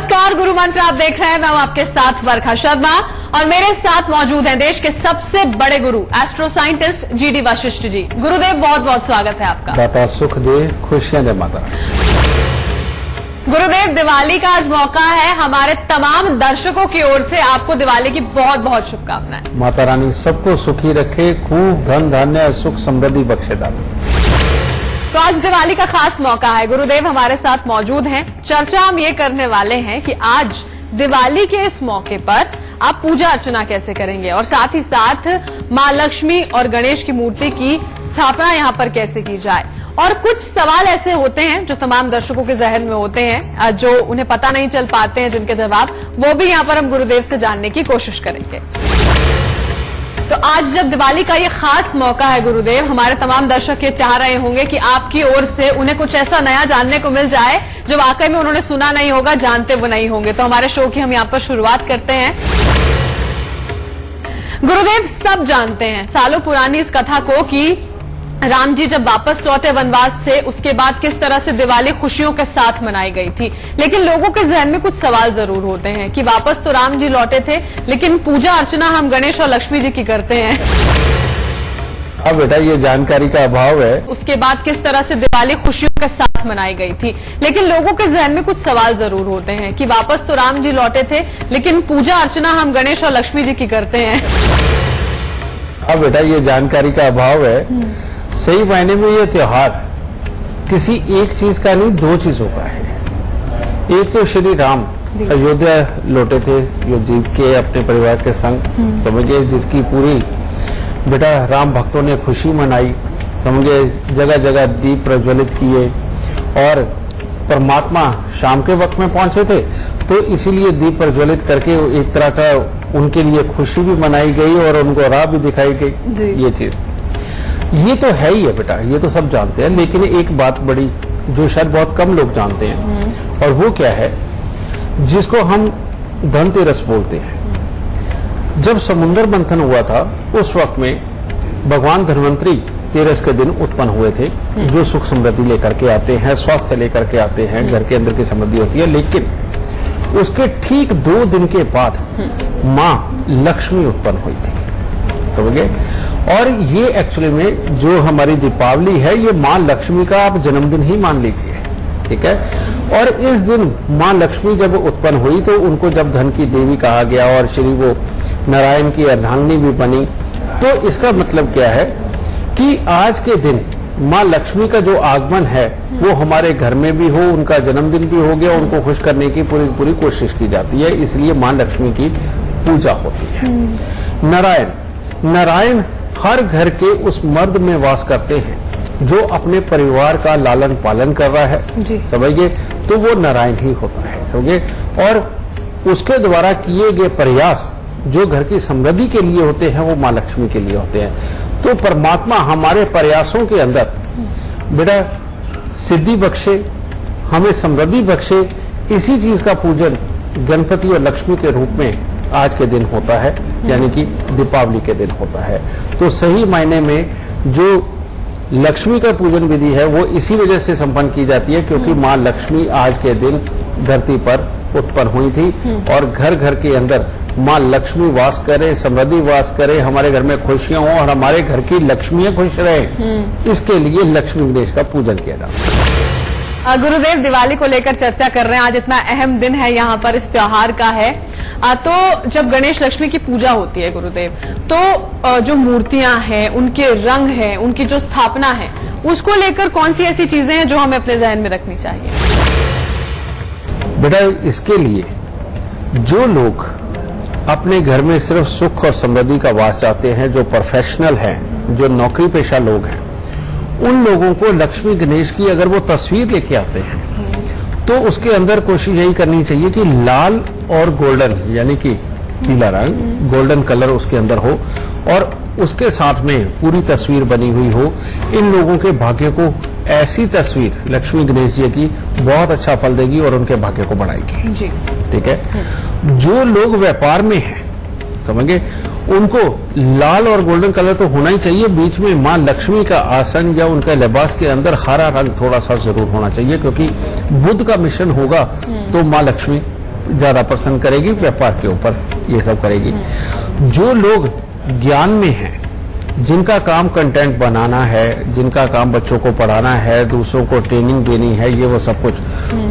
नमस्कार, गुरु मंत्र आप देख रहे हैं। मैं हूं आपके साथ वर्षा शर्मा और मेरे साथ मौजूद हैं देश के सबसे बड़े गुरु astro scientist GD Vashishtha ji. गुरुदेव, बहुत बहुत स्वागत है आपका। दाता सुख दे, खुशियां दे माता। गुरुदेव, दिवाली का आज मौका है। हमारे तमाम दर्शकों की ओर से आपको दिवाली की बहुत बहुत शुभकामनाएं। माता रानी सबको सुखी रखे, खूब धन धान्य सुख समृद्धि बख्शे डाले। तो आज दिवाली का खास मौका है। गुरुदेव हमारे साथ मौजूद हैं। चर्चा हम ये करने वाले हैं कि आज दिवाली के इस मौके पर आप पूजा अर्चना कैसे करेंगे और साथ ही साथ मां लक्ष्मी और गणेश की मूर्ति की स्थापना यहां पर कैसे की जाए। और कुछ सवाल ऐसे होते हैं जो तमाम दर्शकों के जहन में होते हैं, जो उन्हें पता नहीं चल पाते हैं, जिनके जवाब वो भी यहां पर हम गुरुदेव से जानने की कोशिश करेंगे। तो आज जब दिवाली का ये खास मौका है गुरुदेव, हमारे तमाम दर्शक ये चाह रहे होंगे कि आपकी ओर से उन्हें कुछ ऐसा नया जानने को मिल जाए जो वाकई में उन्होंने सुना नहीं होगा, जानते वो नहीं होंगे। तो हमारे शो की हम यहाँ पर शुरुआत करते हैं। गुरुदेव, सब जानते हैं सालों पुरानी इस कथा को कि राम जी जब वापस लौटे वनवास से, उसके बाद किस तरह से दिवाली खुशियों के साथ मनाई गई थी। लेकिन लोगों के जहन में कुछ सवाल जरूर होते हैं कि वापस तो राम जी लौटे थे, लेकिन पूजा अर्चना हम गणेश और लक्ष्मी जी की करते हैं। अब बेटा, ये जानकारी का अभाव है। उसके बाद किस तरह से दिवाली खुशियों के साथ मनाई गई थी। लेकिन लोगों के जहन में कुछ सवाल जरूर होते हैं कि वापस तो राम जी लौटे थे, लेकिन पूजा अर्चना हम गणेश और लक्ष्मी जी की करते हैं। अब बेटा, ये जानकारी का अभाव है। सही मायने में ये त्योहार किसी एक चीज का नहीं, दो चीजों का है। एक तो श्री राम अयोध्या लौटे थे, जो जीत के अपने परिवार के संग, समझे, जिसकी पूरी बेटा राम भक्तों ने खुशी मनाई, समझे, जगह जगह दीप प्रज्वलित किए और परमात्मा शाम के वक्त में पहुंचे थे, तो इसीलिए दीप प्रज्वलित करके एक तरह का उनके लिए खुशी भी मनाई गई और उनको राह भी दिखाई गई। ये चीज ये तो है ही है बेटा, ये तो सब जानते हैं। लेकिन एक बात बड़ी जो शायद बहुत कम लोग जानते हैं, और वो क्या है, जिसको हम धनतेरस बोलते हैं। जब समुद्र मंथन हुआ था, उस वक्त में भगवान धन्वंतरी तेरस के दिन उत्पन्न हुए थे, जो सुख समृद्धि लेकर के आते हैं, स्वास्थ्य लेकर के आते हैं, घर के अंदर की समृद्धि होती है। लेकिन उसके ठीक 2 दिन के बाद मां लक्ष्मी उत्पन्न हुई थी, समझ गए। और ये एक्चुअली में जो हमारी दीपावली है, ये मां लक्ष्मी का आप जन्मदिन ही मान लीजिए, ठीक है। और इस दिन मां लक्ष्मी जब उत्पन्न हुई तो उनको जब धन की देवी कहा गया और श्री वो नारायण की अर्धांगिनी भी बनी। तो इसका मतलब क्या है कि आज के दिन मां लक्ष्मी का जो आगमन है वो हमारे घर में भी हो, उनका जन्मदिन भी हो गया, उनको खुश करने की पूरी पूरी कोशिश की जाती है। इसलिए मां लक्ष्मी की पूजा होती है। नारायण हर घर के उस मर्द में वास करते हैं जो अपने परिवार का लालन पालन कर रहा है, समझिए, तो वो नारायण ही होता है, समझिए। और उसके द्वारा किए गए प्रयास जो घर की समृद्धि के लिए होते हैं, वो मां लक्ष्मी के लिए होते हैं। तो परमात्मा हमारे प्रयासों के अंदर बेटा सिद्धि बख्शे, हमें समृद्धि बख्शे, इसी चीज का पूजन गणपति और लक्ष्मी के रूप में आज के दिन होता है, यानी कि दीपावली के दिन होता है। तो सही मायने में जो लक्ष्मी का पूजन विधि है वो इसी वजह से संपन्न की जाती है क्योंकि मां लक्ष्मी आज के दिन धरती पर उत्पन्न हुई थी। और घर घर के अंदर मां लक्ष्मी वास करे, समृद्धि वास करे, हमारे घर में खुशियां हो और हमारे घर की लक्ष्मियां खुश रहे, इसके लिए लक्ष्मी गणेश का पूजन किया जाता है। गुरुदेव, दिवाली को लेकर चर्चा कर रहे हैं। आज इतना अहम दिन है यहाँ पर, इस त्योहार का है। तो जब गणेश लक्ष्मी की पूजा होती है गुरुदेव, तो जो मूर्तियां हैं, उनके रंग हैं, उनकी जो स्थापना है, उसको लेकर कौन सी ऐसी चीजें हैं जो हमें अपने जहन में रखनी चाहिए? बेटा, इसके लिए जो लोग अपने घर में सिर्फ सुख और समृद्धि का वास चाहते हैं, जो प्रोफेशनल हैं, जो नौकरी पेशा लोग हैं, उन लोगों को लक्ष्मी गणेश की अगर वो तस्वीर लेके आते हैं तो उसके अंदर कोशिश यही करनी चाहिए कि लाल और गोल्डन, यानी कि पीला रंग, गोल्डन कलर उसके अंदर हो और उसके साथ में पूरी तस्वीर बनी हुई हो। इन लोगों के भाग्य को ऐसी तस्वीर लक्ष्मी गणेश जी की बहुत अच्छा फल देगी और उनके भाग्य को बढ़ाएगी, ठीक है। जो लोग व्यापार में हैं, समझे, उनको लाल और गोल्डन कलर तो होना ही चाहिए। बीच में मां लक्ष्मी का आसन या उनका लिबास के अंदर हरा रंग थोड़ा सा जरूर होना चाहिए, क्योंकि बुध का मिश्रण होगा तो मां लक्ष्मी ज्यादा पसंद करेगी, व्यापार के ऊपर ये सब करेगी। जो लोग ज्ञान में हैं, जिनका काम कंटेंट बनाना है, जिनका काम बच्चों को पढ़ाना है, दूसरों को ट्रेनिंग देनी है, ये वो सब कुछ,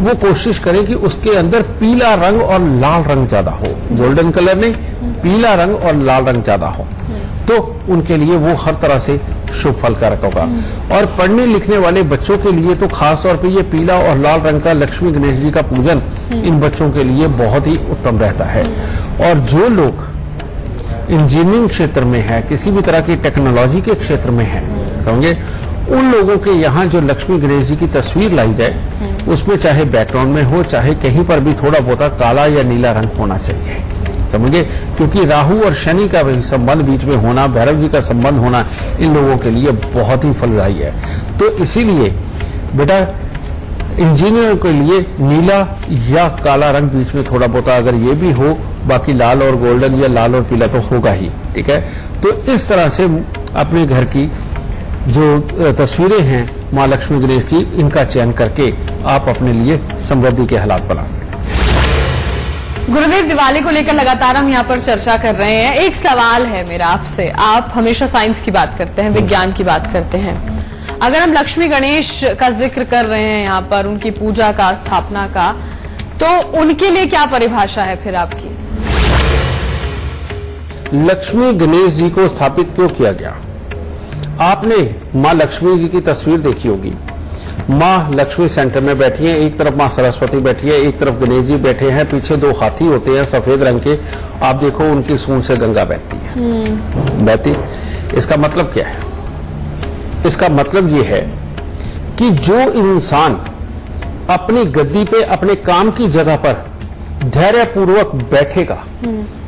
वो कोशिश करें कि उसके अंदर पीला रंग और लाल रंग ज्यादा हो। गोल्डन कलर नहीं, पीला रंग और लाल रंग ज्यादा हो, तो उनके लिए वो हर तरह से शुभ फलकारक होगा। और पढ़ने लिखने वाले बच्चों के लिए तो खास तौर पे ये पीला और लाल रंग का लक्ष्मी गणेश जी का पूजन इन बच्चों के लिए बहुत ही उत्तम रहता है। और जो लोग इंजीनियरिंग क्षेत्र में है, किसी भी तरह की टेक्नोलॉजी के क्षेत्र में है, समझे, उन लोगों के यहाँ जो लक्ष्मी गणेश जी की तस्वीर लाई जाए, उसमें चाहे बैकग्राउंड में हो, चाहे कहीं पर भी थोड़ा बहुत काला या नीला रंग होना चाहिए, समझे। क्योंकि राहु और शनि का भी संबंध बीच में होना, भैरव जी का संबंध होना इन लोगों के लिए बहुत ही फलदायी है। तो इसीलिए बेटा इंजीनियर के लिए नीला या काला रंग बीच में थोड़ा बहुत अगर ये भी हो, बाकी लाल और गोल्डन या लाल और पीला तो होगा ही, ठीक है। तो इस तरह से अपने घर की जो तस्वीरें हैं मां लक्ष्मी गणेश की, इनका चयन करके आप अपने लिए समृद्धि के हालात बना सकते हैं। गुरुदेव, दिवाली को लेकर लगातार हम यहाँ पर चर्चा कर रहे हैं। एक सवाल है मेरा आपसे, आप हमेशा साइंस की बात करते हैं, विज्ञान की बात करते हैं। अगर हम लक्ष्मी गणेश का जिक्र कर रहे हैं यहाँ पर, उनकी पूजा का, स्थापना का, तो उनके लिए क्या परिभाषा है फिर आपकी? लक्ष्मी गणेश जी को स्थापित क्यों किया गया? आपने मां लक्ष्मी जी की तस्वीर देखी होगी। मां लक्ष्मी सेंटर में बैठी हैं, एक तरफ मां सरस्वती बैठी है, एक तरफ गणेश जी बैठे हैं, पीछे दो हाथी होते हैं सफेद रंग के। आप देखो उनकी सूंड से गंगा बहती है, बहती। इसका मतलब क्या है? इसका मतलब यह है कि जो इंसान अपनी गद्दी पे, अपने काम की जगह पर धैर्यपूर्वक बैठेगा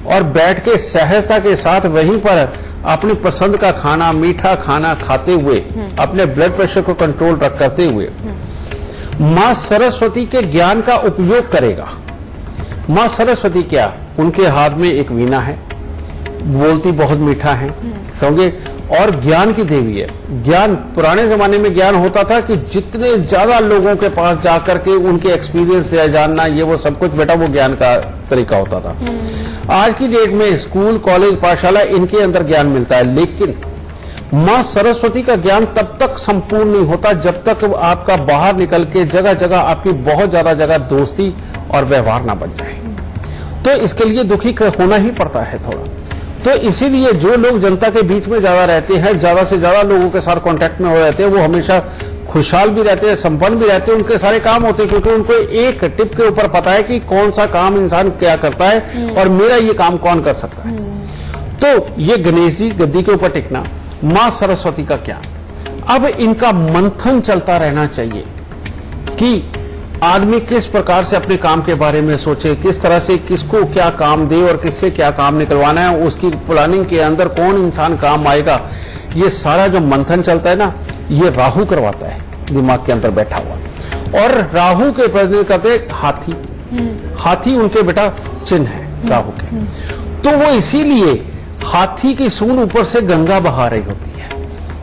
और बैठ के सहजता के साथ वहीं पर अपनी पसंद का खाना, मीठा खाना खाते हुए, अपने ब्लड प्रेशर को कंट्रोल करते हुए मां सरस्वती के ज्ञान का उपयोग करेगा। मां सरस्वती क्या? उनके हाथ में एक वीणा है, बोलती बहुत मीठा है, समझे, और ज्ञान की देवी है। ज्ञान, पुराने जमाने में ज्ञान होता था कि जितने ज्यादा लोगों के पास जाकर के उनके एक्सपीरियंस से जानना, ये वो सब कुछ, बेटा वो ज्ञान का तरीका होता था। आज की डेट में स्कूल, कॉलेज, पाठशाला, इनके अंदर ज्ञान मिलता है, लेकिन मां सरस्वती का ज्ञान तब तक संपूर्ण नहीं होता जब तक आपका बाहर निकल के जगह जगह आपकी बहुत ज्यादा जगह दोस्ती और व्यवहार ना बन जाए। तो इसके लिए दुखी होना ही पड़ता है थोड़ा। तो इसीलिए जो लोग जनता के बीच में ज्यादा रहते हैं, ज्यादा से ज्यादा लोगों के साथ कांटेक्ट में हो रहते हैं, वो हमेशा खुशहाल भी रहते हैं, संपन्न भी रहते हैं, उनके सारे काम होते हैं, क्योंकि उनको एक टिप के ऊपर पता है कि कौन सा काम इंसान क्या करता है और मेरा ये काम कौन कर सकता है। तो ये गणेश जी गद्दी के ऊपर टिकना, मां सरस्वती का ज्ञान, अब इनका मंथन चलता रहना चाहिए कि आदमी किस प्रकार से अपने काम के बारे में सोचे, किस तरह से किसको क्या काम दे और किससे क्या काम निकलवाना है, उसकी प्लानिंग के अंदर कौन इंसान काम आएगा। ये सारा जो मंथन चलता है ना, ये राहु करवाता है दिमाग के अंदर बैठा हुआ। और राहु के प्रतिनिधित्व करते हाथी, हाथी उनके बेटा चिन्ह है राहु के। तो वो इसीलिए हाथी की सूंड ऊपर से गंगा बहा रही होती है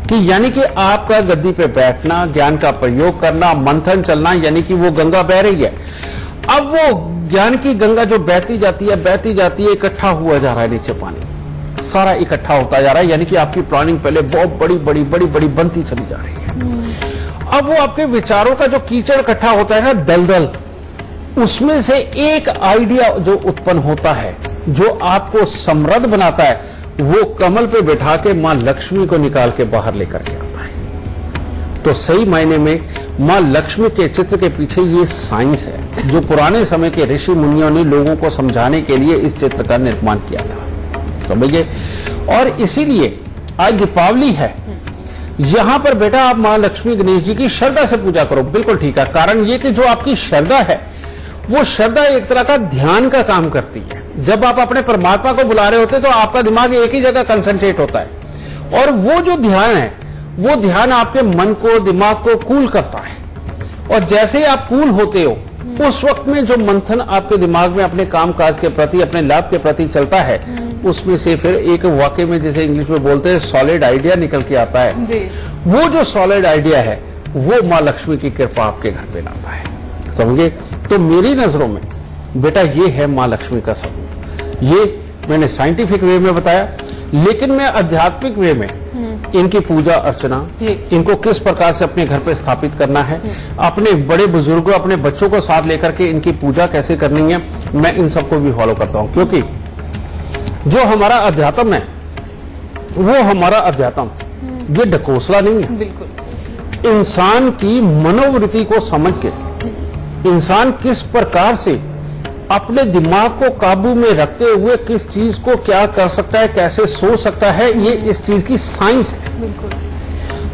कि यानी कि आपका गद्दी पे बैठना, ज्ञान का प्रयोग करना, मंथन चलना, यानी कि वो गंगा बह रही है। अब वो ज्ञान की गंगा जो बहती जाती है, इकट्ठा हुआ जा रहा है, नीचे पानी सारा इकट्ठा होता जा रहा है, यानी कि आपकी प्लानिंग पहले बहुत बड़ी बड़ी बनती चली जा रही है। अब वो आपके विचारों का जो कीचड़ इकट्ठा होता है ना, दलदल, उसमें से एक आइडिया जो उत्पन्न होता है, जो आपको समृद्ध बनाता है, वो कमल पे बैठा के मां लक्ष्मी को निकाल के बाहर लेकर के आता है। तो सही मायने में मां लक्ष्मी के चित्र के पीछे ये साइंस है, जो पुराने समय के ऋषि मुनियों ने लोगों को समझाने के लिए इस चित्र का निर्माण किया था, समझिए। और इसीलिए आज दीपावली है, यहां पर बेटा आप मां लक्ष्मी गणेश जी की श्रद्धा से पूजा करो, बिल्कुल ठीक है। कारण ये कि जो आपकी श्रद्धा है, वो श्रद्धा एक तरह का ध्यान का काम करती है। जब आप अपने परमात्मा को बुला रहे होते तो आपका दिमाग एक ही जगह कंसंट्रेट होता है, और वो जो ध्यान है, वो ध्यान आपके मन को, दिमाग को कूल करता है। और जैसे ही आप कूल होते हो, उस वक्त में जो मंथन आपके दिमाग में अपने कामकाज के प्रति, अपने लाभ के प्रति चलता है, उसमें से फिर एक वाकई में, जैसे इंग्लिश में बोलते हैं, सॉलिड आइडिया निकल के आता है जी। वो जो सॉलिड आइडिया है, वो मां लक्ष्मी की कृपा आपके घर पे लाता है, समझे। तो मेरी नजरों में बेटा ये है मां लक्ष्मी का स्वरूप। ये मैंने साइंटिफिक वे में बताया, लेकिन मैं आध्यात्मिक वे में इनकी पूजा अर्चना, इनको किस प्रकार से अपने घर पे स्थापित करना है, अपने बड़े बुजुर्गों, अपने बच्चों को साथ लेकर के इनकी पूजा कैसे करनी है, मैं इन सबको भी फॉलो करता हूं। क्योंकि जो हमारा अध्यात्म है वो हमारा अध्यात्म, ये ढकोसला नहीं है। बिल्कुल। इंसान की मनोवृत्ति को समझ के इंसान किस प्रकार से अपने दिमाग को काबू में रखते हुए किस चीज को क्या कर सकता है, कैसे सोच सकता है, ये इस चीज की साइंस है। बिल्कुल।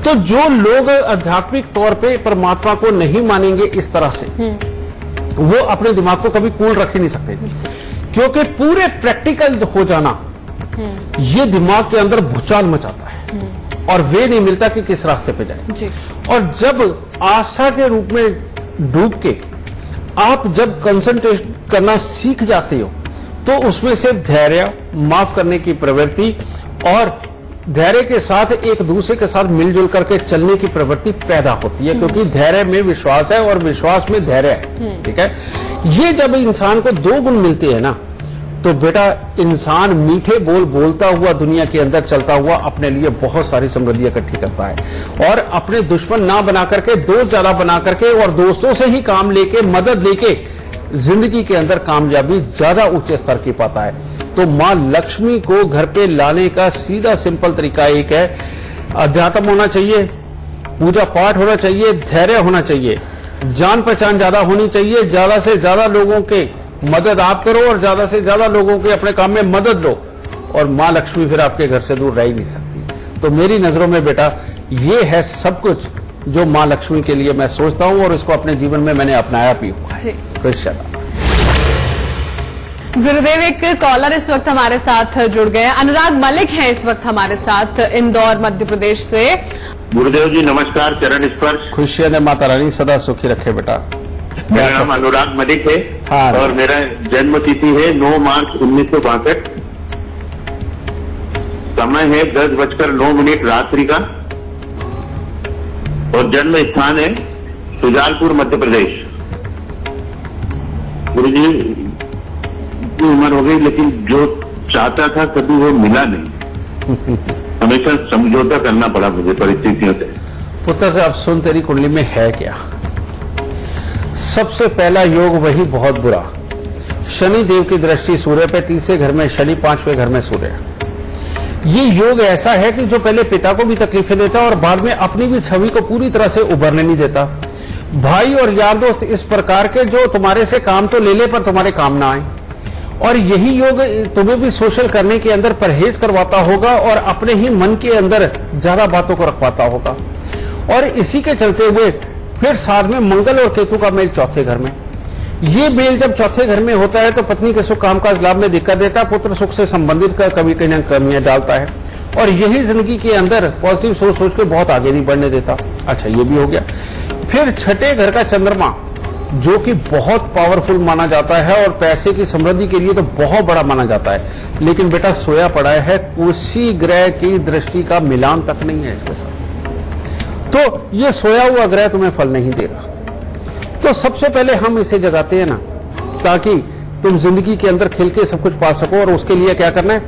तो जो लोग आध्यात्मिक तौर पे परमात्मा को नहीं मानेंगे इस तरह से, वो अपने दिमाग को कभी कूल रख ही नहीं सकते, क्योंकि पूरे प्रैक्टिकल हो जाना ये दिमाग के अंदर भूचाल मचाता है और वे नहीं मिलता कि किस रास्ते पे जाए जी। और जब आशा के रूप में डूब के आप जब कंसंट्रेट करना सीख जाते हो तो उसमें से धैर्य, माफ करने की प्रवृत्ति और धैर्य के साथ एक दूसरे के साथ मिलजुल करके चलने की प्रवृत्ति पैदा होती है, क्योंकि धैर्य में विश्वास है और विश्वास में धैर्य है। ठीक है, ये जब इंसान को दो गुण मिलते हैं ना, तो बेटा इंसान मीठे बोल बोलता हुआ दुनिया के अंदर चलता हुआ अपने लिए बहुत सारी समृद्धि इकट्ठी करता है और अपने दुश्मन ना बना करके, दोस्त ज्यादा बना करके और दोस्तों से ही काम लेके, मदद लेके जिंदगी के अंदर कामयाबी ज्यादा ऊंचे स्तर की पाता है। तो मां लक्ष्मी को घर पे लाने का सीधा सिंपल तरीका एक है, अध्यात्म होना चाहिए, पूजा पाठ होना चाहिए, धैर्य होना चाहिए, जान पहचान ज्यादा होनी चाहिए, ज्यादा से ज्यादा लोगों के मदद आप करो और ज्यादा से ज्यादा लोगों के अपने काम में मदद लो, और मां लक्ष्मी फिर आपके घर से दूर रह ही नहीं सकती। तो मेरी नजरों में बेटा ये है सब कुछ जो मां लक्ष्मी के लिए मैं सोचता हूं और इसको अपने जीवन में मैंने अपनाया भी हुआ है। गुरुदेव, एक कॉलर इस वक्त हमारे साथ जुड़ गए हैं। अनुराग मलिक हैं इस वक्त हमारे साथ इंदौर मध्य प्रदेश से। गुरुदेव जी नमस्कार, चरण स्पर्श। खुशियां ने माता रानी सदा सुखी रखे बेटा। मेरा नाम अनुराग मलिक है। हाँ, और मेरा जन्म तिथि है 9 मार्च 1962। समय है 10:09 रात्रि का और जन्म स्थान है सुजालपुर मध्य प्रदेश। गुरु जी इतनी उम्र हो गई लेकिन जो चाहता था कभी वो मिला नहीं। हमेशा समझौता करना पड़ा मुझे परिस्थितियों से। पुत्र से अब सुन, तेरी कुंडली में है क्या? सबसे पहला योग वही बहुत बुरा, शनि देव की दृष्टि सूर्य पे, तीसरे घर में शनि, 5वें घर में सूर्य। ये योग ऐसा है कि जो पहले पिता को भी तकलीफें देता और बाद में अपनी भी छवि को पूरी तरह से उभरने नहीं देता। भाई और यार दोस्त इस प्रकार के जो तुम्हारे से काम तो ले ले पर तुम्हारे काम ना आए, और यही योग तुम्हें भी सोशल करने के अंदर परहेज करवाता होगा और अपने ही मन के अंदर ज्यादा बातों को रखवाता होगा। और इसी के चलते हुए फिर साथ में मंगल और केतु का मेल चौथे घर में। ये मेल जब चौथे घर में होता है तो पत्नी के सुख कामकाज लाभ में दिक्कत देता, पुत्र सुख से संबंधित का कभी कहीं ना कमियां डालता है और यही जिंदगी के अंदर पॉजिटिव सोच सोच के बहुत आगे नहीं बढ़ने देता। अच्छा, ये भी हो गया। फिर छठे घर का चंद्रमा जो कि बहुत पावरफुल माना जाता है और पैसे की समृद्धि के लिए तो बहुत बड़ा माना जाता है, लेकिन बेटा सोया पड़ा है, किसी ग्रह की दृष्टि का मिलान तक नहीं है इसके साथ। तो ये सोया हुआ ग्रह तुम्हें फल नहीं दे रहा। तो सबसे पहले हम इसे जगाते हैं ना, ताकि तुम जिंदगी के अंदर खिल के सब कुछ पा सको। और उसके लिए क्या करना है,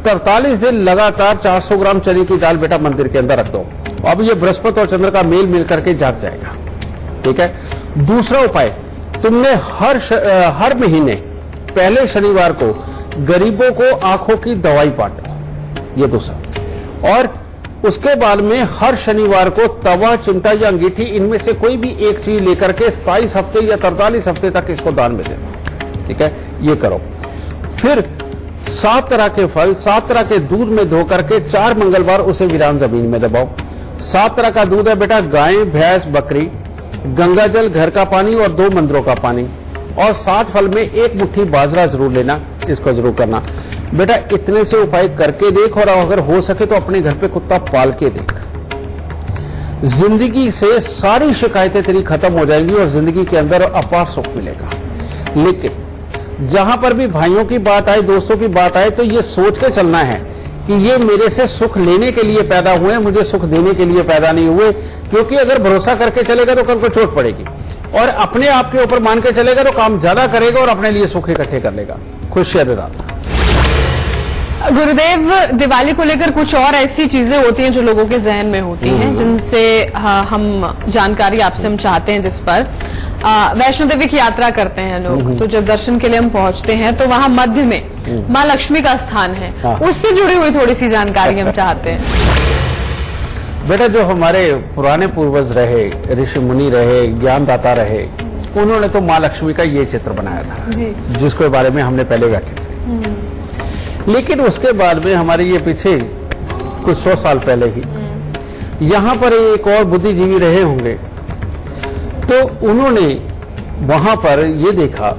43 दिन लगातार 400 ग्राम चने की दाल बेटा मंदिर के अंदर रख दो। अब ये बृहस्पति और चंद्र का मेल मिल करके जाग जाएगा। ठीक है। दूसरा उपाय, तुमने हर महीने पहले शनिवार को गरीबों को आंखों की दवाई बांटो, ये दूसरा। और उसके बाद में हर शनिवार को तवा, चिमटा या अंगीठी, इनमें से कोई भी एक चीज लेकर के 27 हफ्ते या 43 हफ्ते तक इसको दान में देना। ठीक है, ये करो। फिर 7 तरह के फल 7 तरह के दूध में धो करके 4 मंगलवार उसे वीरान जमीन में दबाओ। 7 तरह का दूध है बेटा, गाय, भैंस, बकरी, गंगा जल, घर का पानी और 2 मंदिरों का पानी। और 7 फल में 1 मुट्ठी बाजरा जरूर लेना, इसको जरूर करना बेटा। इतने से उपाय करके देख, और अगर हो सके तो अपने घर पे कुत्ता पाल के देख। जिंदगी से सारी शिकायतें तेरी खत्म हो जाएंगी और जिंदगी के अंदर अपार सुख मिलेगा। लेकिन जहां पर भी भाइयों की बात आए, दोस्तों की बात आए, तो ये सोच के चलना है कि ये मेरे से सुख लेने के लिए पैदा हुए, मुझे सुख देने के लिए पैदा नहीं हुए। क्योंकि अगर भरोसा करके चलेगा तो कल को चोट पड़ेगी। और अपने आप के ऊपर मान के चलेगा तो काम ज्यादा करेगा और अपने लिए सुख इकट्ठे कर लेगा। खुशियां देदाता। गुरुदेव, दिवाली को लेकर कुछ और ऐसी चीजें होती हैं जो लोगों के जहन में होती हैं, जिनसे हम जानकारी आपसे हम चाहते हैं, जिस पर वैष्णो देवी की यात्रा करते हैं लोग, तो जब दर्शन के लिए हम पहुंचते हैं तो वहां मध्य में मां लक्ष्मी का स्थान है, उससे जुड़ी हुई थोड़ी सी जानकारी हम चाहते हैं। बेटा, जो हमारे पुराने पूर्वज रहे, ऋषि मुनि रहे, ज्ञानदाता रहे, उन्होंने तो मां लक्ष्मी का ये चित्र बनाया था जी, जिसके बारे में हमने पहले व्याख्या की। लेकिन उसके बाद में हमारे ये पीछे कुछ 100 साल पहले ही यहां पर एक और बुद्धिजीवी रहे होंगे, तो उन्होंने वहां पर ये देखा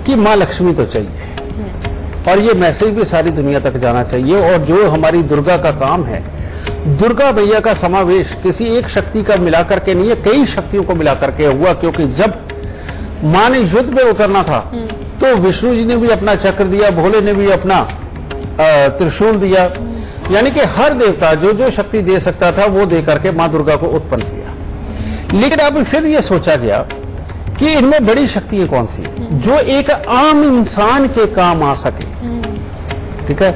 कि मां लक्ष्मी तो चाहिए और ये मैसेज भी सारी दुनिया तक जाना चाहिए। और जो हमारी दुर्गा का काम है, दुर्गा मैया का समावेश किसी एक शक्ति का मिलाकर के नहीं है, कई शक्तियों को मिलाकर के हुआ। क्योंकि जब मां ने युद्ध में उतरना था तो विष्णु जी ने भी अपना चक्र दिया, भोले ने भी अपना त्रिशूल दिया, यानी कि हर देवता जो जो शक्ति दे सकता था वो दे करके मां दुर्गा को उत्पन्न किया। लेकिन अब फिर ये सोचा गया कि इनमें बड़ी शक्तियां कौन सी जो एक आम इंसान के काम आ सके। ठीक है,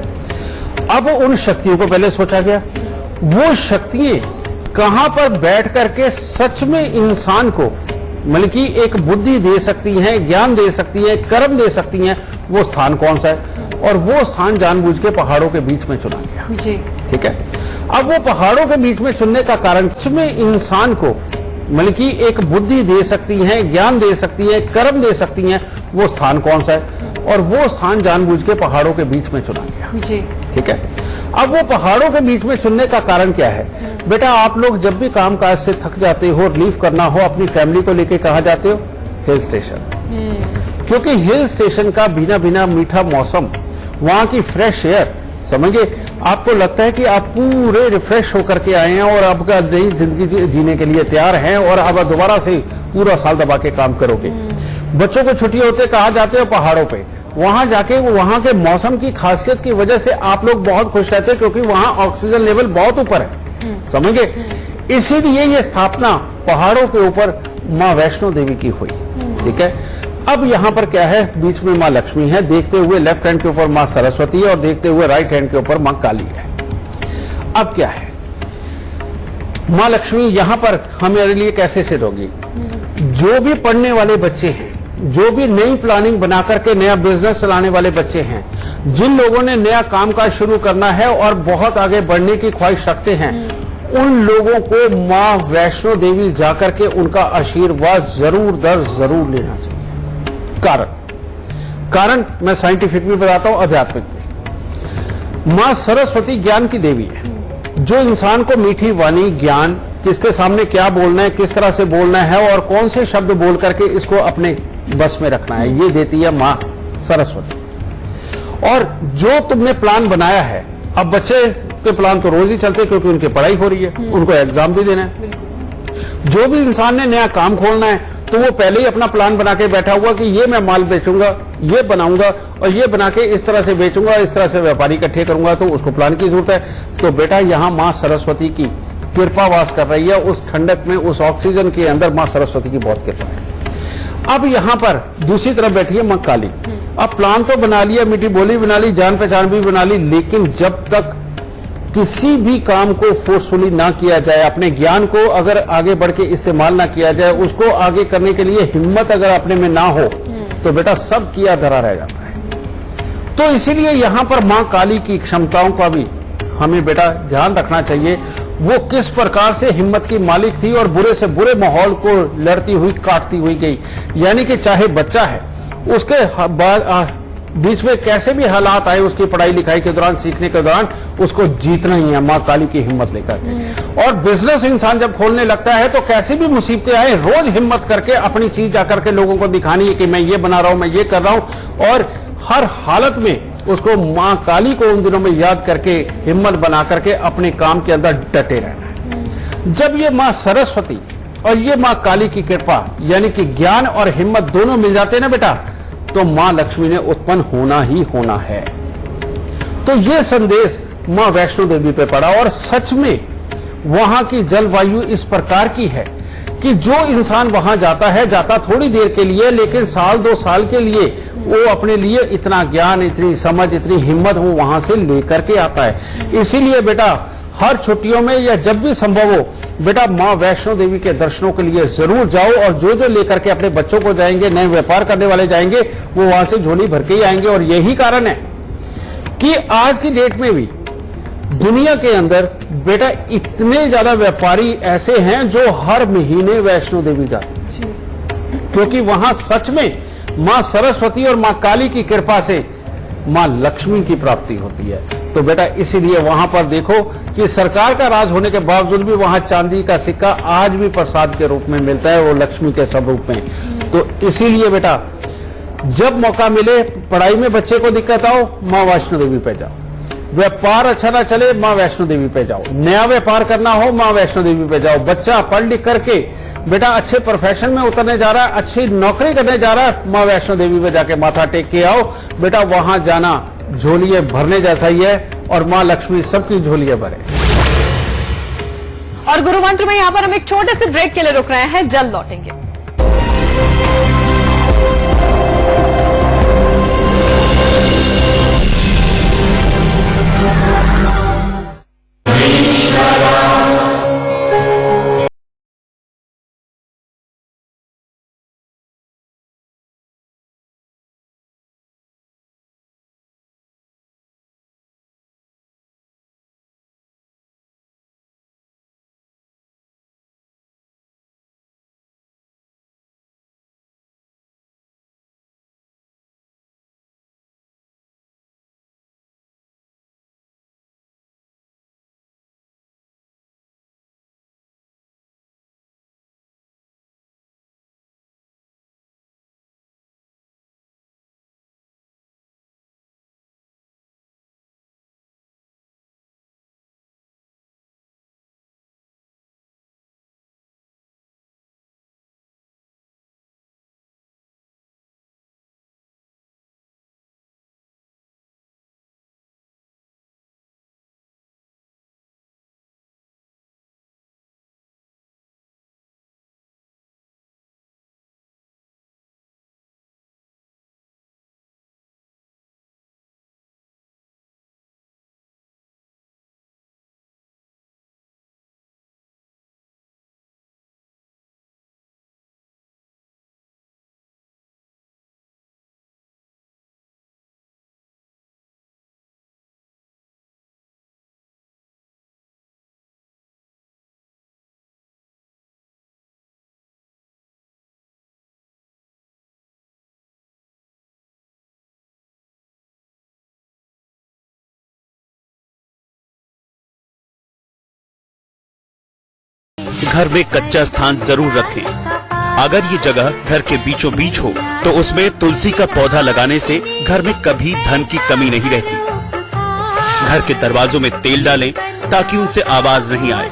अब उन शक्तियों को पहले सोचा गया, वो शक्तियां कहां पर बैठ करके सच में इंसान को मतलब कि एक बुद्धि दे सकती हैं, ज्ञान दे सकती हैं, कर्म दे सकती हैं, वो स्थान कौन सा है। और वो स्थान जानबूझ के पहाड़ों के बीच में चुना गया जी। ठीक है, अब वो पहाड़ों के बीच में चुनने का कारण सच में इंसान को मतलब कि एक बुद्धि दे सकती हैं, ज्ञान दे सकती है, कर्म दे सकती हैं, वो स्थान कौन सा है। और वो स्थान जानबूझ के पहाड़ों के बीच में चुना गया जी। ठीक है, अब वो पहाड़ों के बीच में चुनने का कारण क्या है। बेटा, आप लोग जब भी कामकाज से थक जाते हो, रिलीफ करना हो, अपनी फैमिली को लेके कहां जाते हो? Hill station. क्योंकि हिल स्टेशन का बिना बिना मीठा मौसम, वहां की फ्रेश एयर, समझिए आपको लगता है कि आप पूरे रिफ्रेश होकर के आए हैं और आपका नई जिंदगी जीने के लिए तैयार हैं और अब दोबारा से पूरा साल दबा के काम करोगे। बच्चों को छुट्टी होते कहां जाते हो? पहाड़ों पे। वहां जाके वहां के मौसम की खासियत की वजह से आप लोग बहुत खुश रहते हैं, क्योंकि वहां ऑक्सीजन लेवल बहुत ऊपर है, समझिए। इसीलिए ये स्थापना पहाड़ों के ऊपर मां वैष्णो देवी की हुई। ठीक है, अब यहां पर क्या है, बीच में मां लक्ष्मी है, देखते हुए लेफ्ट हैंड के ऊपर मां सरस्वती है और देखते हुए राइट हैंड के ऊपर मां काली है। अब क्या है, मां लक्ष्मी यहां पर हमारे लिए कैसे सिद्ध होगी? जो भी पढ़ने वाले बच्चे हैं, जो भी नई प्लानिंग बना करके नया बिजनेस चलाने वाले बच्चे हैं, जिन लोगों ने नया कामकाज शुरू करना है और बहुत आगे बढ़ने की ख्वाहिश रखते हैं, उन लोगों को मां वैष्णो देवी जाकर के उनका आशीर्वाद जरूर जरूर लेना चाहिए। कारण मैं साइंटिफिक भी बताता हूं, आध्यात्मिक भी। मां सरस्वती ज्ञान की देवी है, जो इंसान को मीठी वाणी, ज्ञान, किसके सामने क्या बोलना है, किस तरह से बोलना है और कौन से शब्द बोल करके इसको अपने बस में रखना है, ये देती है मां सरस्वती। और जो तुमने प्लान बनाया है, अब बच्चे के प्लान तो रोज ही चलते क्योंकि उनकी पढ़ाई हो रही है, उनको एग्जाम भी देना है। जो भी इंसान ने नया काम खोलना है तो वो पहले ही अपना प्लान बना के बैठा हुआ कि ये मैं माल बेचूंगा, ये बनाऊंगा और ये बना के इस तरह से बेचूंगा, इस तरह से व्यापारी इकट्ठे करूंगा, तो उसको प्लान की जरूरत है। तो बेटा, यहां मां सरस्वती की कृपा वास कर रही है, उस ठंडक में, उस ऑक्सीजन के अंदर मां सरस्वती की बहुत कृपा है। अब यहां पर दूसरी तरफ बैठी है मां काली। अब प्लान तो बना लिया, मीठी बोली बना ली, जान पहचान भी बना ली, लेकिन जब तक किसी भी काम को फोर्सफुली ना किया जाए, अपने ज्ञान को अगर आगे बढ़ के इस्तेमाल ना किया जाए, उसको आगे करने के लिए हिम्मत अगर अपने में ना हो, तो बेटा सब किया धरा रह जाता है। तो इसीलिए यहां पर मां काली की क्षमताओं का भी हमें बेटा ध्यान रखना चाहिए। वो किस प्रकार से हिम्मत की मालिक थी और बुरे से बुरे माहौल को लड़ती हुई, काटती हुई गई। यानी कि चाहे बच्चा है, उसके बाद बीच में कैसे भी हालात आए, उसकी पढ़ाई लिखाई के दौरान, सीखने के दौरान, उसको जीतना ही है मां काली की हिम्मत लेकर के। और बिजनेस इंसान जब खोलने लगता है तो कैसी भी मुसीबतें आए, रोज हिम्मत करके अपनी चीज जाकर के लोगों को दिखानी है कि मैं ये बना रहा हूं, मैं ये कर रहा हूं। और हर हालत में उसको मां काली को उन दिनों में याद करके हिम्मत बना करके अपने काम के अंदर डटे रहना है। जब ये मां सरस्वती और ये मां काली की कृपा, यानी कि ज्ञान और हिम्मत दोनों मिल जाते हैं ना बेटा, तो मां लक्ष्मी ने उत्पन्न होना ही होना है। तो ये संदेश मां वैष्णो देवी पे पड़ा और सच में वहां की जलवायु इस प्रकार की है कि जो इंसान वहां जाता थोड़ी देर के लिए, लेकिन साल 2 साल के लिए वो अपने लिए इतना ज्ञान, इतनी समझ, इतनी हिम्मत वो वहां से लेकर के आता है। इसीलिए बेटा हर छुट्टियों में या जब भी संभव हो बेटा मां वैष्णो देवी के दर्शनों के लिए जरूर जाओ, और जो लेकर के अपने बच्चों को जाएंगे, नए व्यापार करने वाले जाएंगे, वो वहां से झोली भर के ही आएंगे। और यही कारण है कि आज की डेट में भी दुनिया के अंदर बेटा इतने ज्यादा व्यापारी ऐसे हैं जो हर महीने वैष्णो देवी जाते हैं, क्योंकि वहां सच में मां सरस्वती और मां काली की कृपा से मां लक्ष्मी की प्राप्ति होती है। तो बेटा इसीलिए वहां पर देखो कि सरकार का राज होने के बावजूद भी वहां चांदी का सिक्का आज भी प्रसाद के रूप में मिलता है, वो लक्ष्मी के स्वरूप में। तो इसीलिए बेटा जब मौका मिले, पढ़ाई में बच्चे को दिक्कत आओ, मां वैष्णो देवी पे जाओ। व्यापार अच्छा ना चले, मां वैष्णो देवी पे जाओ। नया व्यापार करना हो, मां वैष्णो देवी पे जाओ। बच्चा पढ़ लिख करके बेटा अच्छे प्रोफेशन में उतरने जा रहा है, अच्छी नौकरी करने जा रहा है, मां वैष्णो देवी पे जाके माथा टेक के आओ। बेटा वहां जाना झोलियां भरने जैसा ही है, और मां लक्ष्मी सबकी झोलियां भरे। और गुरु मंत्र में यहां पर हम एक छोटे से ब्रेक के लिए रुक रहे हैं, जल्द लौटेंगे। घर में कच्चा स्थान जरूर रखें। अगर ये जगह घर के बीचों बीच हो तो उसमें तुलसी का पौधा लगाने से घर में कभी धन की कमी नहीं रहती। घर के दरवाजों में तेल डालें ताकि उनसे आवाज नहीं आए।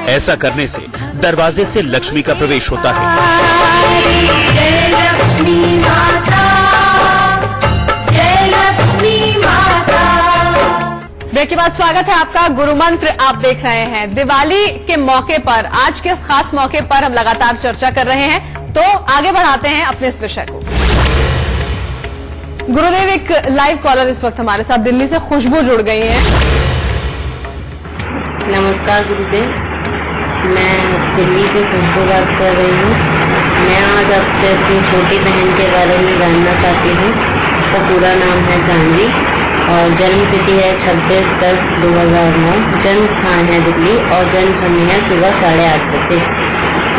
ऐसा करने से दरवाजे से लक्ष्मी का प्रवेश होता है। जय लक्ष्मी माता, जय लक्ष्मी माता। ब्रेक के बाद स्वागत है आपका। गुरु मंत्र आप देख रहे हैं। दिवाली के मौके पर, आज के खास मौके पर हम लगातार चर्चा कर रहे हैं, तो आगे बढ़ाते हैं अपने इस विषय को। गुरुदेव, एक लाइव कॉलर इस वक्त हमारे साथ दिल्ली से खुशबू जुड़ गई हैं। नमस्कार गुरुदेव, मैं दिल्ली से खुशबू बात कर रही हूँ। मैं आज आपसे अपनी छोटी बहन के बारे में जानना चाहती हूँ। उसका पूरा नाम है जानवी और जन्म तिथि है 26/10/2009। जन्म स्थान है दिल्ली और जन्म समय है सुबह 8:30 बजे।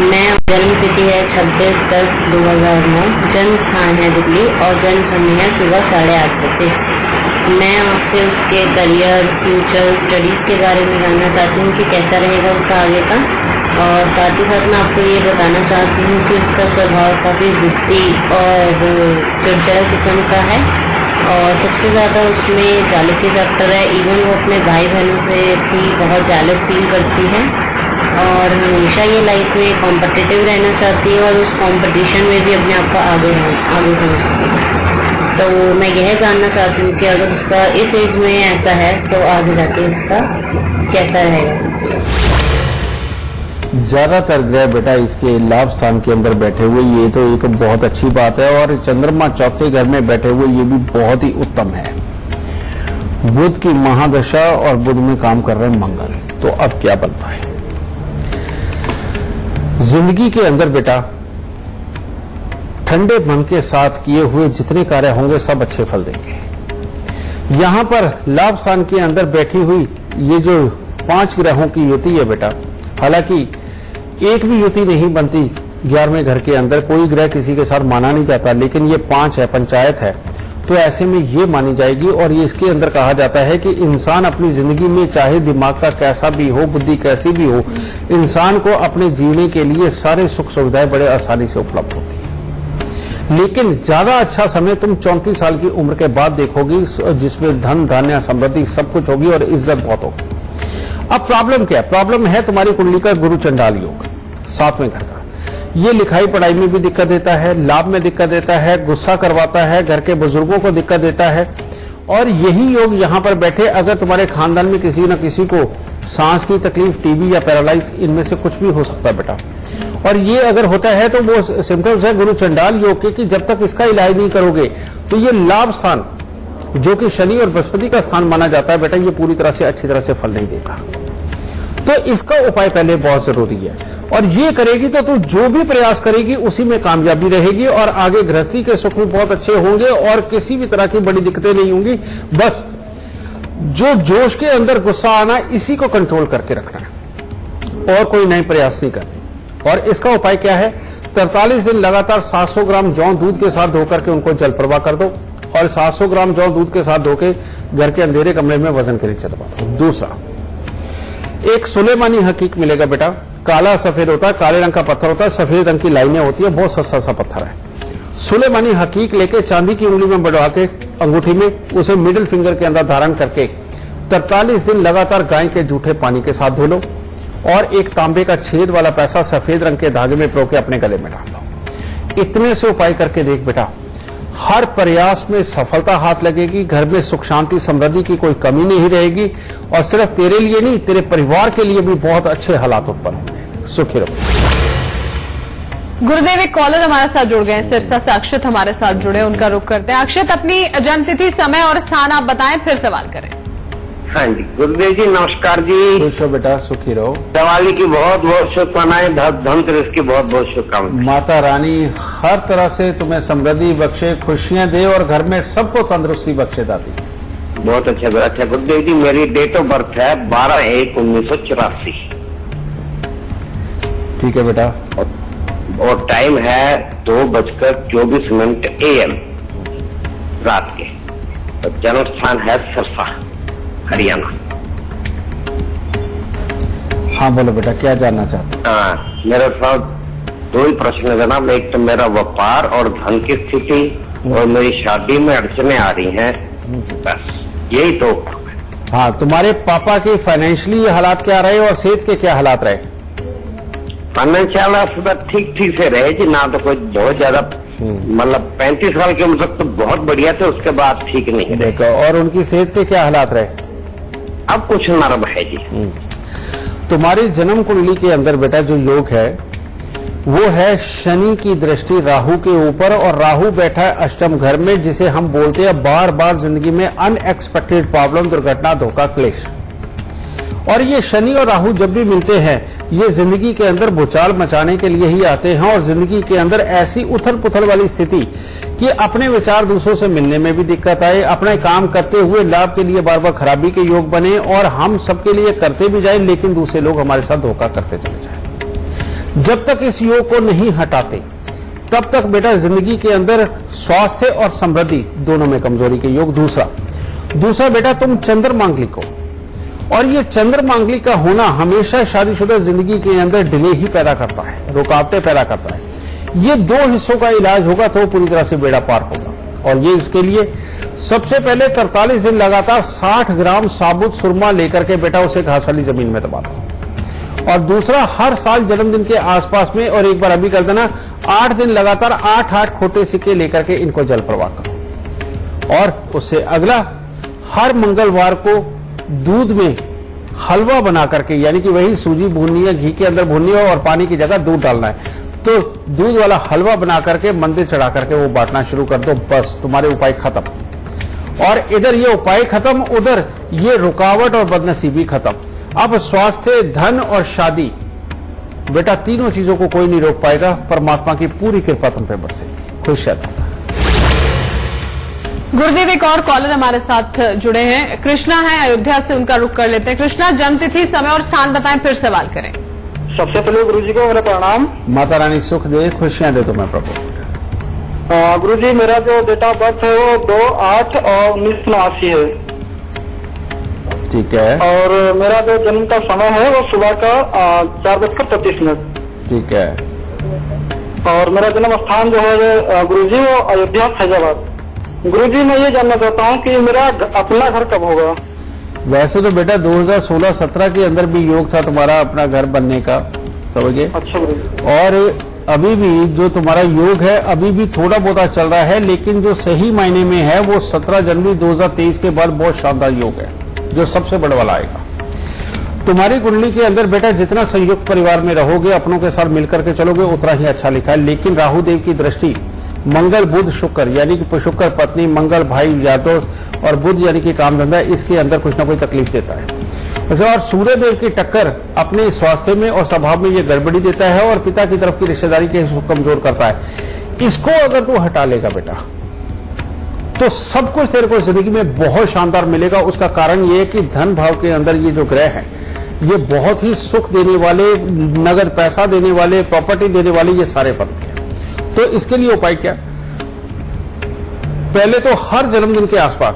मैं जन्म तिथि है 26/10/2009। जन्म स्थान है दिल्ली और जन्म समय है सुबह 8:30 बजे। मैं आपसे उसके करियर, फ्यूचर, स्टडीज के बारे में जानना चाहती हूँ कि कैसा रहेगा उसका आगे का। और साथ ही साथ मैं आपको ये बताना चाहती हूँ कि उसका स्वभाव काफी जिद्दी और चिड़चिड़ा किस्म का है और सबसे ज्यादा उसमें जालसी फैक्टर है। इवन वो अपने भाई बहनों से भी बहुत जालस फील करती है और हमेशा ये लाइफ में कॉम्पिटिटिव रहना चाहती है और उस कंपटीशन में भी अपने आप को आगे समझती है। तो मैं यह जानना चाहती हूँ कि अगर उसका इस एज में ऐसा है तो आगे जाके उसका कैसा रहेगा। ज्यादातर ग्रह बेटा इसके लाभ स्थान के अंदर बैठे हुए, ये तो एक बहुत अच्छी बात है। और चंद्रमा चौथे घर में बैठे हुए, ये भी बहुत ही उत्तम है। बुध की महादशा और बुध में काम कर रहे हैं मंगल, तो अब क्या बनता है जिंदगी के अंदर बेटा? ठंडे मन के साथ किए हुए जितने कार्य होंगे सब अच्छे फल देंगे। यहां पर लाभ स्थान के अंदर बैठी हुई ये जो 5 ग्रहों की युति है बेटा, हालांकि एक भी युति नहीं बनती 11वें घर के अंदर, कोई ग्रह किसी के साथ माना नहीं जाता, लेकिन ये 5 है, पंचायत है, तो ऐसे में ये मानी जाएगी। और ये इसके अंदर कहा जाता है कि इंसान अपनी जिंदगी में चाहे दिमाग का कैसा भी हो, बुद्धि कैसी भी हो, इंसान को अपने जीने के लिए सारे सुख सुविधाएं बड़े आसानी से उपलब्ध होती है। लेकिन ज्यादा अच्छा समय तुम 34 साल की उम्र के बाद देखोगी, जिसमें धन धान्य समृद्धि सब कुछ होगी और इज्जत बहुत होगी। अब प्रॉब्लम क्या है? प्रॉब्लम है तुम्हारी कुंडली का गुरु चंडाल योग 7वें घर का। ये लिखाई पढ़ाई में भी दिक्कत देता है, लाभ में दिक्कत देता है, गुस्सा करवाता है, घर के बुजुर्गों को दिक्कत देता है। और यही योग यहां पर बैठे अगर तुम्हारे खानदान में किसी न किसी को सांस की तकलीफ, टीबी या पैरालाइज, इनमें से कुछ भी हो सकता है बेटा। और ये अगर होता है तो वो सिम्टम्स है गुरु चंडाल योग के, कि जब तक इसका इलाज नहीं करोगे तो ये लाभ स्थान जो कि शनि और बृहस्पति का स्थान माना जाता है बेटा, ये पूरी तरह से अच्छी तरह से फल नहीं देगा। तो इसका उपाय पहले बहुत जरूरी है। और ये करेगी तो तू जो भी प्रयास करेगी उसी में कामयाबी रहेगी और आगे गृहस्थी के सुख भी बहुत अच्छे होंगे और किसी भी तरह की बड़ी दिक्कतें नहीं होंगी। बस जो जोश के अंदर गुस्सा आना, इसी को कंट्रोल करके रखना है और कोई नए प्रयास नहीं करते। और इसका उपाय क्या है? 43 दिन लगातार 700 ग्राम जौ दूध के साथ धोकर के उनको जल प्रवाह कर दो और 700 ग्राम जौ दूध के साथ धोके घर के अंधेरे कमरे में वजन के नीचे दबा दो। दूसरा, एक सुलेमानी हकीक मिलेगा बेटा, काला सफेद होता है, काले रंग का पत्थर होता है, सफेद रंग की लाइनें होती है, बहुत सस्ता सा पत्थर है। सुलेमानी हकीक लेके चांदी की उंगली में बढ़वा के अंगूठी में उसे मिडिल फिंगर के अंदर धारण करके 43 दिन लगातार गाय के जूठे पानी के साथ धो लो और एक तांबे का छेद वाला पैसा सफेद रंग के धागे में पिरो के अपने गले में डाल लो। इतने से उपाय करके देख बेटा, हर प्रयास में सफलता हाथ लगेगी, घर में सुख शांति समृद्धि की कोई कमी नहीं रहेगी और सिर्फ तेरे लिए नहीं, तेरे परिवार के लिए भी बहुत अच्छे हालात उत्पन्न होंगे। सुखी रहो। गुरुदेव, एक कॉलर हमारे साथ जुड़ गए हैं, सिरसा से अक्षत हमारे साथ जुड़े, उनका रुख करते हैं। अक्षत, अपनी जन्मतिथि, समय और स्थान आप बताएं, फिर सवाल करें। हाँ जी, गुरुदेव जी नमस्कार जी। खुश हो बेटा, सुखी रहो। दिवाली की बहुत बहुत शुभकामनाएं, धनतेरस की बहुत बहुत शुभकामनाएं। माता रानी हर तरह से तुम्हें समृद्धि बख्शे, खुशियां दे और घर में सबको तंदुरुस्ती बख्शे दादी। बहुत अच्छा गुरुदेव जी, मेरी डेट ऑफ बर्थ है 12/1/1984। ठीक है बेटा। और टाइम है 2:24 AM रात के। और जन्म स्थान है सिरसा, हरियाणा। हाँ बोलो बेटा, क्या जानना चाहते हो? हाँ, मेरे साथ 2 ही प्रश्न है जनाब। एक तो मेरा व्यापार और धन की स्थिति और मेरी शादी में अड़चने आ रही हैं, बस यही तो। हाँ, तुम्हारे पापा के फाइनेंशियली हालात क्या रहे और सेहत के क्या हालात रहे? फाइनेंशियल हालात ठीक से रहे जी, ना तो कोई बहुत ज्यादा, मतलब 35 साल की उम्र तक तो बहुत बढ़िया थे, उसके बाद ठीक नहीं है। देखो, और उनकी सेहत के क्या हालात रहे? अब कुछ नरम है जी। तुम्हारी जन्म कुंडली के अंदर बेटा जो योग है वो है शनि की दृष्टि राहु के ऊपर, और राहु बैठा है अष्टम घर में, जिसे हम बोलते हैं बार बार जिंदगी में अनएक्सपेक्टेड प्रॉब्लम, दुर्घटना, धोखा, क्लेश। और ये शनि और राहु जब भी मिलते हैं ये जिंदगी के अंदर भूचाल मचाने के लिए ही आते हैं और जिंदगी के अंदर ऐसी उथल पुथल वाली स्थिति कि अपने विचार दूसरों से मिलने में भी दिक्कत आए, अपने काम करते हुए लाभ के लिए बार बार खराबी के योग बने और हम सबके लिए करते भी जाए लेकिन दूसरे लोग हमारे साथ धोखा करते चले जाए। जब तक इस योग को नहीं हटाते तब तक बेटा जिंदगी के अंदर स्वास्थ्य और समृद्धि दोनों में कमजोरी के योग। दूसरा बेटा तुम चंद्र मांगलिक हो और ये चंद्र मांगलिक का होना हमेशा शादीशुदा जिंदगी के अंदर डिले ही पैदा करता है, रुकावटें पैदा करता है। ये 2 हिस्सों का इलाज होगा तो पूरी तरह से बेड़ा पार होगा। और ये इसके लिए सबसे पहले 43 दिन लगातार 60 ग्राम साबुत सुरमा लेकर के बेटा उसे घास वाली जमीन में दबा दो। और दूसरा, हर साल जन्मदिन के आसपास में, और एक बार अभी कर देना, 8 दिन लगातार 8 खोटे सिक्के लेकर के इनको जल प्रवाह करो। और उससे अगला, हर मंगलवार को दूध में हलवा बना करके, यानी कि वही सूजी भूननी है, घी के अंदर भूननी है और पानी की जगह दूध डालना है, तो दूध वाला हलवा बना करके मंदिर चढ़ा करके वो बांटना शुरू कर दो, बस तुम्हारे उपाय खत्म। और इधर ये उपाय खत्म, उधर ये रुकावट और बदनसीबी खत्म। अब स्वास्थ्य, धन और शादी, बेटा तीनों चीजों को कोई नहीं रोक पाएगा, परमात्मा की पूरी कृपा तुम पे बरसेगी। खुश रहना। गुरुदेव, एक और कॉलर हमारे साथ जुड़े हैं, कृष्णा है अयोध्या से, उनका रुख कर लेते हैं। कृष्णा, जन्मतिथि, समय और स्थान बताएं, फिर सवाल करें। सबसे पहले गुरुजी को मेरा प्रणाम। माता रानी सुख दे, खुशियां दे तुम्हें प्रभु। गुरुजी, मेरा जो डेट ऑफ बर्थ है वो 2/8 और 1989 है। ठीक है। और मेरा जो जन्म का समय है वो सुबह का 4:35। ठीक है। और मेरा जन्म स्थान जो है गुरुजी वो अयोध्या फैजाबाद। गुरुजी, मैं ये जानना चाहता हूँ कि मेरा अपना घर कब होगा? वैसे तो बेटा 2016-17 के अंदर भी योग था तुम्हारा अपना घर बनने का, समझिए। अच्छा गुरुजी। और अभी भी जो तुम्हारा योग है अभी भी थोड़ा बहुत चल रहा है, लेकिन जो सही मायने में है वो 17 जनवरी 2023 के बाद बहुत शानदार योग है, जो सबसे बड़ा वाला आएगा। तुम्हारी कुंडली के अंदर बेटा जितना संयुक्त परिवार में रहोगे, अपनों के साथ मिलकर के चलोगे, उतना ही अच्छा लिखा है। लेकिन राहु देव की दृष्टि मंगल बुध शुक्र, यानी कि शुक्र पत्नी, मंगल भाई यादव और बुध यानी कि काम धंधा, इसके अंदर कुछ ना कुछ तकलीफ देता है। और सूर्य देव की टक्कर अपने स्वास्थ्य में और स्वभाव में ये गड़बड़ी देता है और पिता की तरफ की रिश्तेदारी के कमजोर करता है। इसको अगर तू हटा लेगा बेटा तो सब कुछ तेरे को जिंदगी में बहुत शानदार मिलेगा। उसका कारण ये है कि धन भाव के अंदर ये जो ग्रह है ये बहुत ही सुख देने वाले, नगद पैसा देने वाले, प्रॉपर्टी देने वाले, ये सारे बनते हैं। तो इसके लिए उपाय क्या? पहले तो हर जन्मदिन के आसपास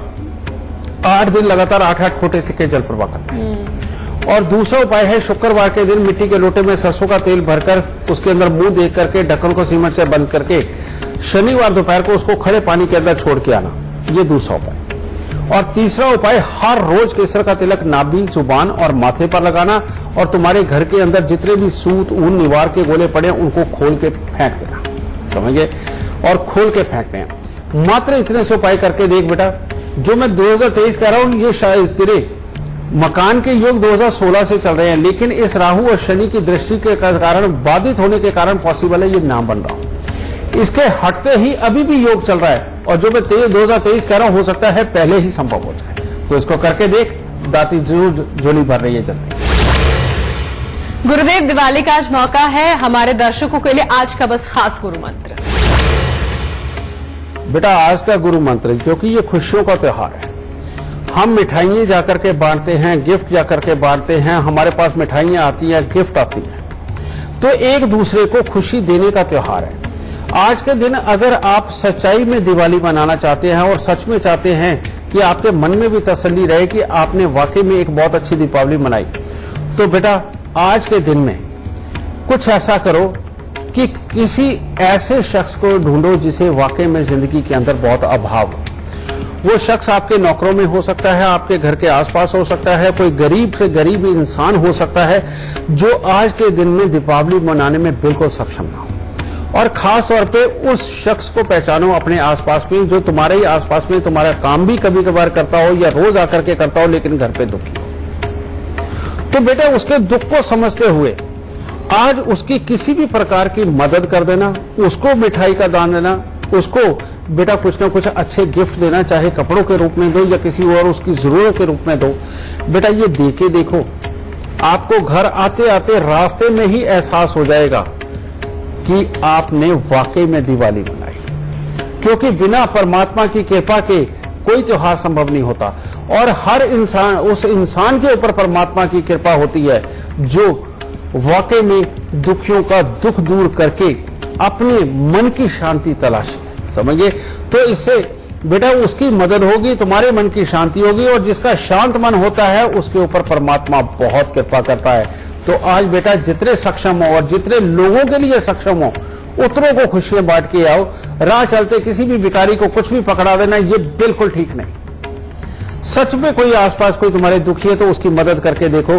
8 दिन लगातार 8 खोटे सिक्के जल प्रवाह करना। और दूसरा उपाय है शुक्रवार के दिन मिट्टी के लोटे में सरसों का तेल भरकर उसके अंदर मुंह देख करके ढक्कन को सीमेंट से बंद करके शनिवार दोपहर को उसको खड़े पानी के अंदर छोड़ के आना, ये दूसरा उपाय। और तीसरा उपाय, हर रोज केसर का तिलक नाभि, जुबान और माथे पर लगाना और तुम्हारे घर के अंदर जितने भी सूत, ऊन, निवार के गोले पड़े उनको खोल के फेंक देना, समझिए, और खोल के फेंकने हैं। मात्र इतने से उपाय करके देख बेटा, जो मैं 2023 कह रहा हूं ये शायद तेरे मकान के योग 2016 से चल रहे हैं, लेकिन इस राहु और शनि की दृष्टि के कारण, बाधित होने के कारण पॉसिबल है ये ना बन रहा हूं। इसके हटते ही अभी भी योग चल रहा है और जो मैं 2023 कह रहा हूं हो सकता है पहले ही संभव हो जाए। तो इसको करके देख, दाती जरूर झोली भर रही है जल्दी। गुरुदेव, दिवाली का आज मौका है, हमारे दर्शकों के लिए आज का बस खास गुरु मंत्र। बेटा आज का गुरु मंत्र, क्योंकि ये खुशियों का त्योहार है, हम मिठाइयां जाकर के बांटते हैं, गिफ्ट जाकर के बांटते हैं, हमारे पास मिठाइयां आती हैं, गिफ्ट आती हैं, तो एक दूसरे को खुशी देने का त्योहार है। आज के दिन अगर आप सच्चाई में दिवाली मनाना चाहते हैं और सच में चाहते हैं कि आपके मन में भी तसल्ली रहे कि आपने वाकई में एक बहुत अच्छी दीपावली मनाई, तो बेटा आज के दिन में कुछ ऐसा करो कि किसी ऐसे शख्स को ढूंढो जिसे वाकई में जिंदगी के अंदर बहुत अभाव हो। वो शख्स आपके नौकरों में हो सकता है, आपके घर के आसपास हो सकता है, कोई गरीब से गरीब इंसान हो सकता है जो आज के दिन में दीपावली मनाने में बिल्कुल सक्षम ना हो। और खास तौर पे उस शख्स को पहचानो अपने आसपास में जो तुम्हारे ही आसपास में तुम्हारा काम भी कभी कभार करता हो या रोज आकर के करता हो, लेकिन घर पे दुखी हो। तो बेटा उसके दुख को समझते हुए आज उसकी किसी भी प्रकार की मदद कर देना, उसको मिठाई का दान देना, उसको बेटा कुछ ना कुछ अच्छे गिफ्ट देना, चाहे कपड़ों के रूप में दो या किसी और उसकी जरूरत के रूप में दो। बेटा ये दे के देखो, आपको घर आते आते रास्ते में ही एहसास हो जाएगा कि आपने वाकई में दिवाली मनाई, क्योंकि बिना परमात्मा की कृपा के कोई त्योहार संभव नहीं होता। और हर इंसान, उस इंसान के ऊपर परमात्मा की कृपा होती है जो वाकई में दुखियों का दुख दूर करके अपने मन की शांति तलाशे, समझिए। तो इससे बेटा उसकी मदद होगी, तुम्हारे मन की शांति होगी, और जिसका शांत मन होता है उसके ऊपर परमात्मा बहुत कृपा करता है। तो आज बेटा जितने सक्षम हो और जितने लोगों के लिए सक्षम हो उतनों को खुशियां बांट के आओ। राह चलते किसी भी भिखारी को कुछ भी पकड़ा देना ये बिल्कुल ठीक नहीं। सच में कोई आसपास कोई तुम्हारे दुखी है तो उसकी मदद करके देखो।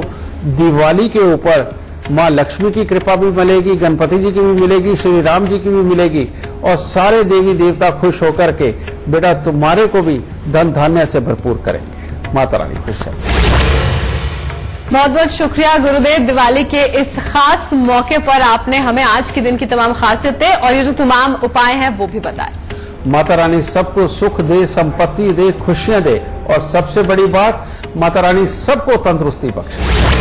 दिवाली के ऊपर मां लक्ष्मी की कृपा भी मिलेगी, गणपति जी की भी मिलेगी, श्री राम जी की भी मिलेगी, और सारे देवी देवता खुश होकर के बेटा तुम्हारे को भी धन धान्य से भरपूर करेंगे। माता रानी खुश है। बहुत बहुत शुक्रिया गुरुदेव, दिवाली के इस खास मौके पर आपने हमें आज के दिन की तमाम खासियतें और ये जो तमाम उपाय हैं वो भी बताए। माता रानी सबको सुख दे, संपत्ति दे, खुशियां दे और सबसे बड़ी बात, माता रानी सबको तंदुरुस्ती बख्शे।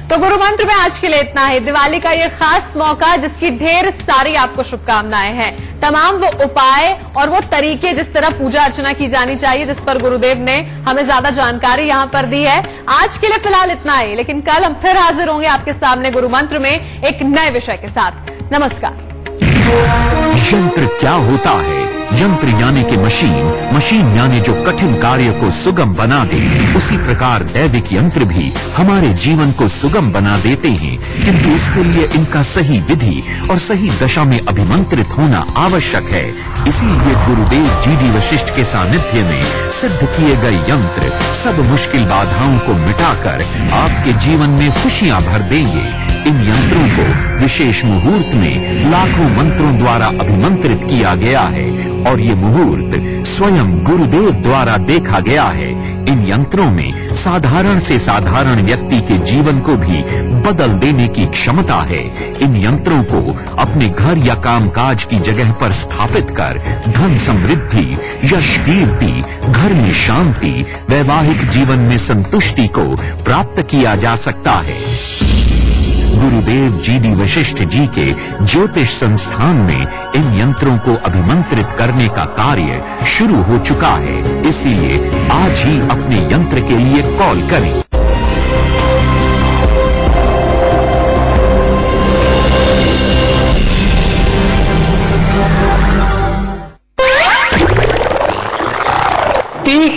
तो गुरु मंत्र में आज के लिए इतना ही। दिवाली का ये खास मौका जिसकी ढेर सारी आपको शुभकामनाएं हैं। तमाम वो उपाय और वो तरीके जिस तरह पूजा अर्चना की जानी चाहिए, जिस पर गुरुदेव ने हमें ज्यादा जानकारी यहां पर दी है। आज के लिए फिलहाल इतना ही, लेकिन कल हम फिर हाजिर होंगे आपके सामने गुरु मंत्र में एक नए विषय के साथ। नमस्कार। यंत्र क्या होता है? यंत्र यानी कि मशीन, मशीन यानी जो कठिन कार्य को सुगम बना दे। उसी प्रकार दैविक यंत्र भी हमारे जीवन को सुगम बना देते हैं, किंतु इसके लिए इनका सही विधि और सही दशा में अभिमंत्रित होना आवश्यक है। इसीलिए गुरुदेव GD वशिष्ठ के सानिध्य में सिद्ध किए गए यंत्र सब मुश्किल बाधाओं को मिटाकर आपके जीवन में खुशियां भर देंगे। इन यंत्रों को विशेष मुहूर्त में लाखों मंत्रों द्वारा अभिमंत्रित किया गया है और ये मुहूर्त स्वयं गुरुदेव द्वारा देखा गया है। इन यंत्रों में साधारण से साधारण व्यक्ति के जीवन को भी बदल देने की क्षमता है। इन यंत्रों को अपने घर या कामकाज की जगह पर स्थापित कर धन समृद्धि, यश कीर्ति, घर में शांति, वैवाहिक जीवन में संतुष्टि को प्राप्त किया जा सकता है। गुरुदेव GD वशिष्ठ जी के ज्योतिष संस्थान में इन यंत्रों को अभिमंत्रित करने का कार्य शुरू हो चुका है। इसलिए आज ही अपने यंत्र के लिए कॉल करें।